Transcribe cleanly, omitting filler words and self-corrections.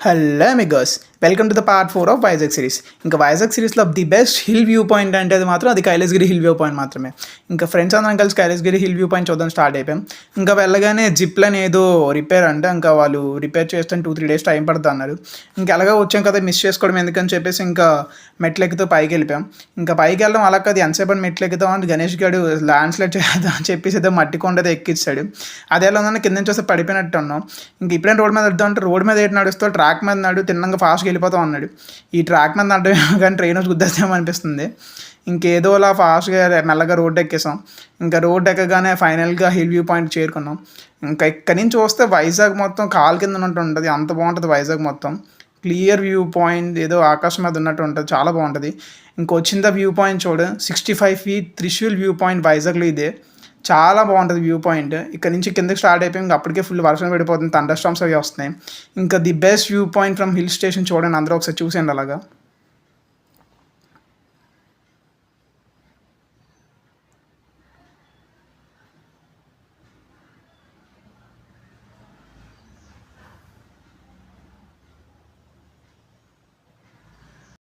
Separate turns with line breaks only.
Hello Amigos, welcome to the part 4 of Vizag series. ఇంకా వైజాగ్ సిరీస్లో the best hill view point అంటే అది Kailasagiri hill view point మాత్రమే. ఇంకా ఫ్రెండ్స్ అందరం కలిసి కైలాసగిరి హిల్ వ్యూ పాయింట్ చూద్దాం స్టార్ట్ అయిపోయాం. ఇంకా వెళ్ళగానే జిప్ లైన్ ఏదో రిపేర్ అంటే ఇంకా వాళ్ళు రిపేర్ చేస్తే 2-3 డేస్ టైం పడుతుంది అన్నారు. ఇంకా అలాగా వచ్చాం కదా, మిస్ చేసుకోవడం ఎందుకని చెప్పేసి ఇంకా మెట్లు ఎక్కుతూ పైకి వెళ్ళిపోయాం. ఇంకా పైకి వెళ్ళడం అలా కాదు, ఎంతసేపు అని మెట్లు ఎక్కుతాం అని గణేష్ గారు ల్యాండ్ స్లైడ్ చేద్దాం అని చెప్పేసి ఏదో మట్టి కొండది ఎక్కిస్తాడు. అదే ఎలా ఉందని కింద నుంచి వస్తే పడిపోయినట్టు ఉన్నాం. ఇంక ఇప్పుడైనా రోడ్ మీద వెళ్తాం అంటే రోడ్ మీద ఏంటి నడుస్తూ ట్రాక్ మీద నాడు తిన్నంగా ఫాస్ట్గా వెళ్ళిపోతాం అన్నాడు. ఈ ట్రాక్ మీద నడడం కానీ ట్రైన్ వచ్చి గుద్దేస్తామో అనిపిస్తుంది. ఇంకేదోలా ఫాస్ట్గా మెల్లగా రోడ్డు ఎక్కేసాం. ఇంకా రోడ్డు ఎక్కగానే ఫైనల్గా హిల్ వ్యూ పాయింట్ చేరుకున్నాం. ఇంకా ఇక్కడి నుంచి చూస్తే వైజాగ్ మొత్తం కాలు కింద ఉన్నట్టు ఉంటుంది, అంత బాగుంటుంది వైజాగ్ మొత్తం. క్లియర్ వ్యూ పాయింట్, ఏదో ఆకాశం మీద ఉన్నట్టు ఉంటుంది, చాలా బాగుంటుంది. ఇంకొచ్చిందా వ్యూ పాయింట్ చూడు, 65 feet త్రిశూల్ వ్యూ పాయింట్ వైజాగ్లో ఇదే. చాలా బాగుంటుంది వ్యూ పాయింట్. ఇక్కడ నుంచి కిందకి స్టార్ట్ అయిపోయి ఇంకా అప్పటికే ఫుల్ వర్షం పడిపోతుంది, థండర్ స్టార్మ్స్ అవి వస్తున్నాయి. ఇంకా the best view point from hill station చూడండి, అందరూ ఒకసారి చూసేయండి అలాగా.